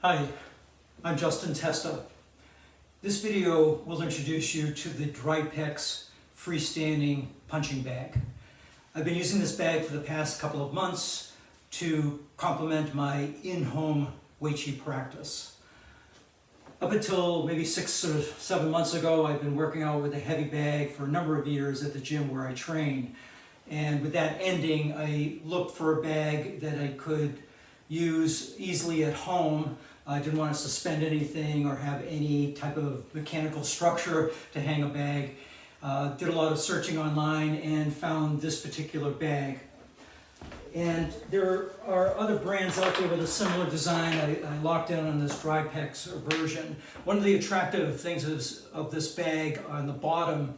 Hi, I'm Justin Testa. This video will introduce you to the Drypex freestanding punching bag. I've been using this bag for the past couple of months to complement my in-home Weiqi practice. Up until maybe 6 or 7 months ago, I've been working out with a heavy bag for a number of years at the gym where I train. And with that ending, I looked for a bag that I could use easily at home. I didn't want to suspend anything or have any type of mechanical structure to hang a bag. Did a lot of searching online and found this particular bag. And there are other brands out there with a similar design. I locked in on this Drypex version. One of the attractive things of this bag, on the bottom,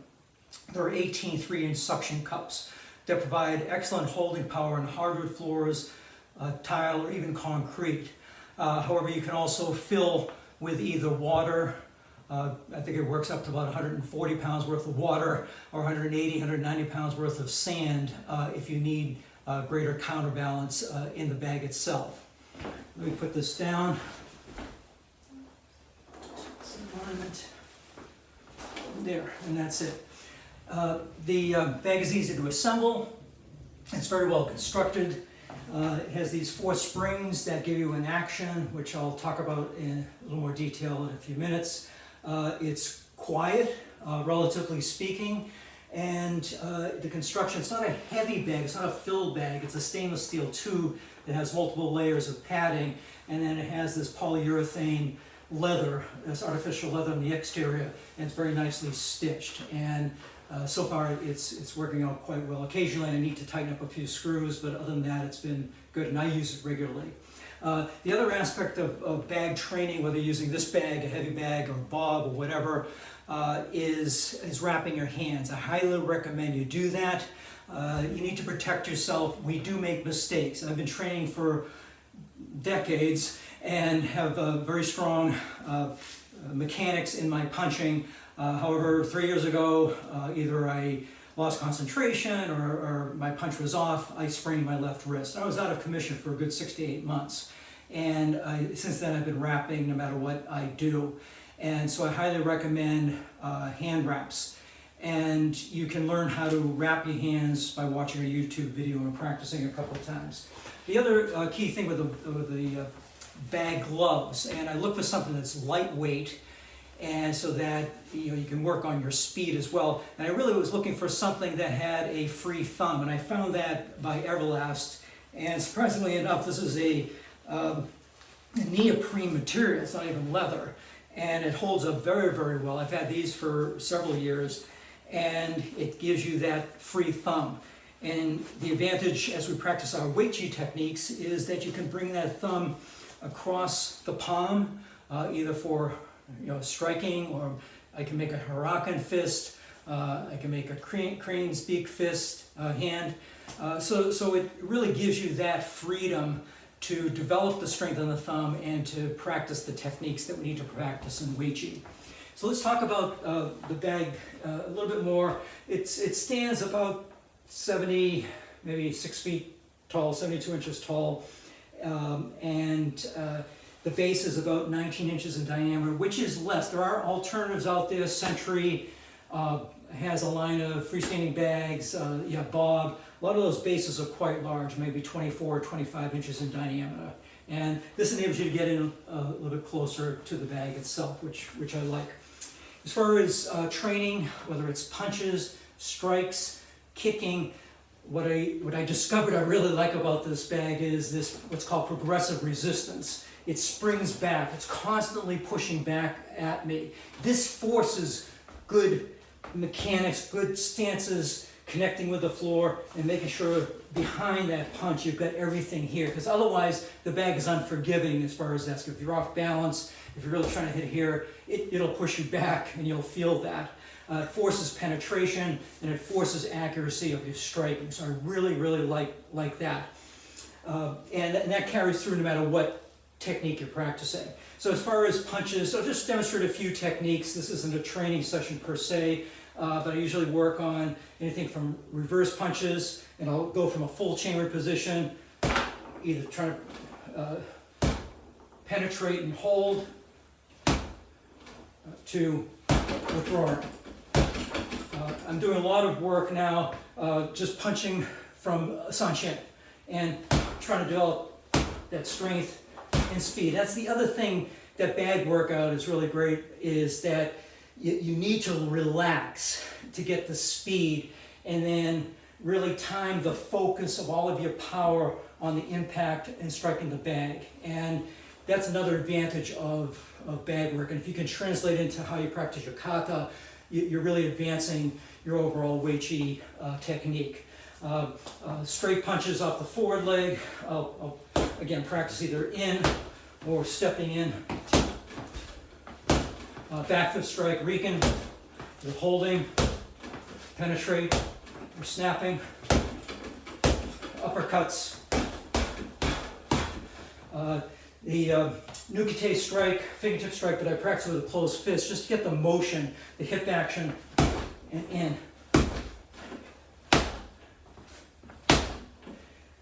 there are 18 3-inch suction cups that provide excellent holding power on hardwood floors, tile, or even concrete. However, you can also fill with either water, I think it works up to about 140 pounds worth of water, or 180, 190 pounds worth of sand if you need greater counterbalance in the bag itself. Let me put this down. Alignment. There, and that's it. The bag is easy to assemble. It's very well constructed. It has these 4 springs that give you an action, which I'll talk about in a little more detail in a few minutes. It's quiet, relatively speaking, and the construction, it's not a heavy bag, it's not a filled bag, it's a stainless steel tube that has multiple layers of padding, and then it has this polyurethane leather, this artificial leather on the exterior, and it's very nicely stitched. And so far it's working out quite well. Occasionally I need to tighten up a few screws, but other than that it's been good, and I use it regularly. The other aspect of bag training, whether you're using this bag, a heavy bag, or a bob, or whatever, is wrapping your hands. I highly recommend you do that. You need to protect yourself. We do make mistakes. I've been training for decades and have very strong mechanics in my punching. However, 3 years ago, either I lost concentration or my punch was off. I sprained my left wrist. I was out of commission for a good 6 to 8 months. And since then I've been wrapping no matter what I do. And so I highly recommend hand wraps. And you can learn how to wrap your hands by watching a YouTube video and practicing a couple of times. The other key thing with the bag gloves, and I look for something that's lightweight, and so that you can work on your speed as well. And I really was looking for something that had a free thumb, and I found that by Everlast. And surprisingly enough, this is a neoprene material. It's not even leather, and it holds up very, very well. I've had these for several years, and it gives you that free thumb. And the advantage as we practice our Weiqi techniques is that you can bring that thumb across the palm, either for striking, or I can make a Huracan fist, I can make a crane's beak fist hand. So it really gives you that freedom to develop the strength in the thumb and to practice the techniques that we need to practice in Weiqi. So let's talk about the bag a little bit more. It stands about 70, maybe 6 feet tall, 72 inches tall, and the base is about 19 inches in diameter, which is less. There are alternatives out there. Century has a line of freestanding bags. You have Bob. A lot of those bases are quite large, maybe 24 or 25 inches in diameter. And this enables you to get in a little bit closer to the bag itself, which I like. As far as training, whether it's punches, strikes, kicking, what I discovered I really like about this bag is this, what's called progressive resistance. It springs back. It's constantly pushing back at me. This forces good mechanics, good stances, connecting with the floor, and making sure behind that punch you've got everything here, because otherwise the bag is unforgiving as far as that. If you're off balance, if you're really trying to hit here, it'll push you back, and you'll feel that. It forces penetration, and it forces accuracy of your striking. So I really, really like that. And that carries through no matter what technique you're practicing. So as far as punches, I'll just demonstrate a few techniques. This isn't a training session per se, but I usually work on anything from reverse punches, and I'll go from a full chamber position, either trying to penetrate and hold, to withdraw. I'm doing a lot of work now just punching from sanchin and trying to develop that strength and speed. That's the other thing that bag workout is really great, is that you need to relax to get the speed and then really time the focus of all of your power on the impact and striking the bag. And that's another advantage of bag work. And if you can translate into how you practice your kata, you're really advancing your overall Wei Chi technique. Straight punches off the forward leg. I'll again practice either in or stepping in. Back foot strike, Riken. You're holding, penetrate, you're snapping. Uppercuts. The Nukite strike, fingertip strike that I practice with a closed fist, just to get the motion, the hip action, and in.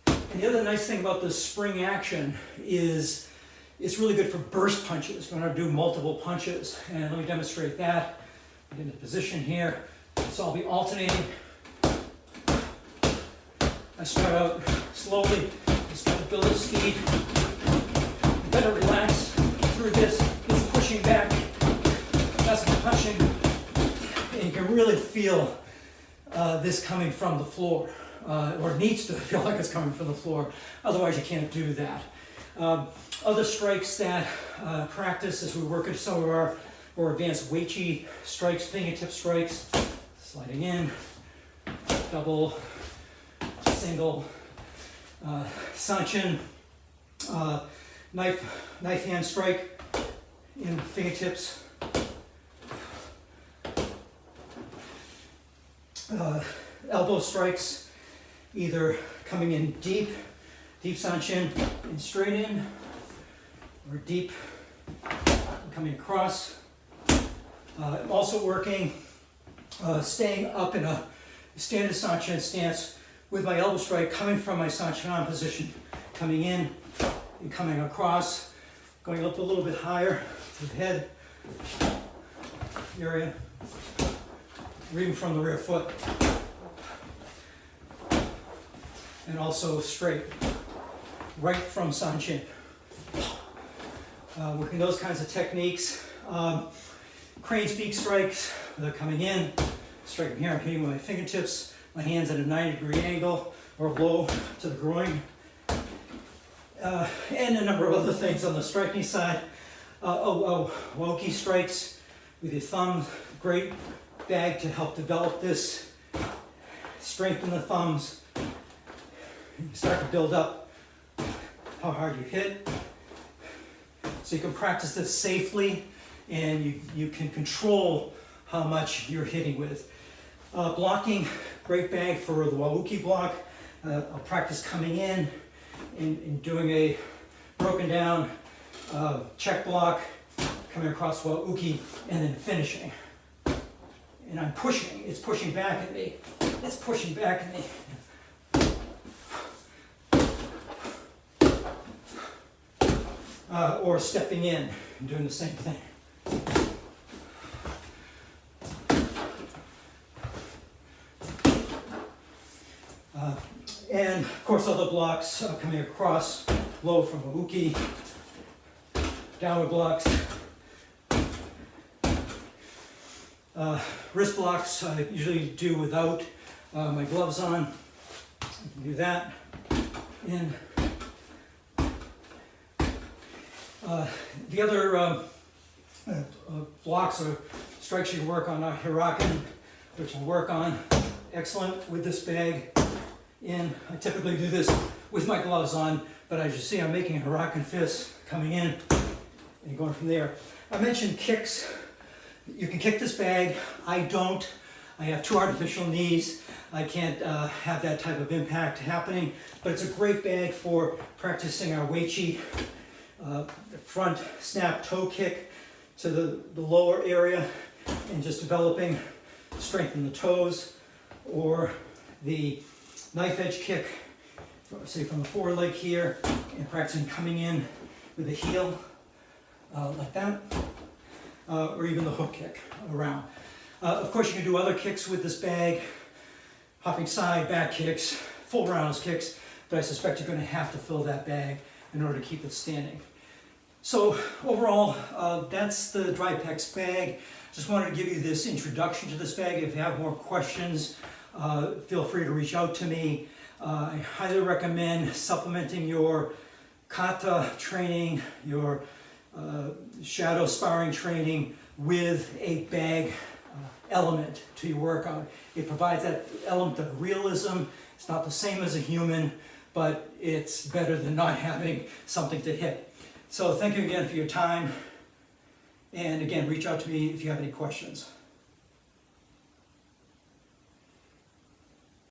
And the other nice thing about this spring action is it's really good for burst punches. We're going to do multiple punches, and let me demonstrate that. Get into position here. So I'll be alternating. I start out slowly, start to build the speed. You better relax through this. This pushing back, that's punching, and you can really feel this coming from the floor, or it needs to feel like it's coming from the floor. Otherwise, you can't do that. Other strikes that practice as we work into some of our more advanced Wei Chi strikes, fingertip strikes, sliding in, double, single, sanchin, knife hand strike in fingertips, elbow strikes, either coming in deep sanchin and straight in, or deep coming across. I'm also working, staying up in a standard sanchin stance with my elbow strike coming from my sanchin position, coming in and coming across, going up a little bit higher to the head area, reading from the rear foot, and also straight, right from sanchin. Working those kinds of techniques. Crane's beak strikes, they're coming in, striking here, I'm hitting with my fingertips, my hands at a 90-degree angle or low to the groin. And a number of other things on the striking side. Woki strikes with your thumb, great bag to help develop this, strengthen the thumbs. You start to build up how hard you hit. So you can practice this safely, and you can control how much you're hitting with. Blocking, great bag for the Wauki block. I'll practice coming in and doing a broken down check block, coming across Wauki, and then finishing. And I'm pushing, it's pushing back at me. It's pushing back at me. Or stepping in and doing the same thing. And of course other blocks coming across, low from a uki, downward blocks, wrist blocks I usually do without my gloves on. I can do that. In the other blocks or strikes you work on are Hiraken, which I work on. Excellent with this bag. In, I typically do this with my gloves on, but as you see, I'm making a Hiraken fist coming in and going from there. I mentioned kicks. You can kick this bag. I don't. I have two artificial knees. I can't have that type of impact happening, but it's a great bag for practicing our Wei Chi. The front snap toe kick to the lower area and just developing strength in the toes, or the knife edge kick, say from the forward leg here, and practicing coming in with the heel like that, or even the hook kick around. Of course, you can do other kicks with this bag, hopping side, back kicks, full roundhouse kicks, but I suspect you're going to have to fill that bag in order to keep it standing. So overall, that's the Drypex bag. Just wanted to give you this introduction to this bag. If you have more questions, feel free to reach out to me. I highly recommend supplementing your kata training, your shadow sparring training with a bag element to your workout. It provides that element of realism. It's not the same as a human, but it's better than not having something to hit. So thank you again for your time. And again, reach out to me if you have any questions.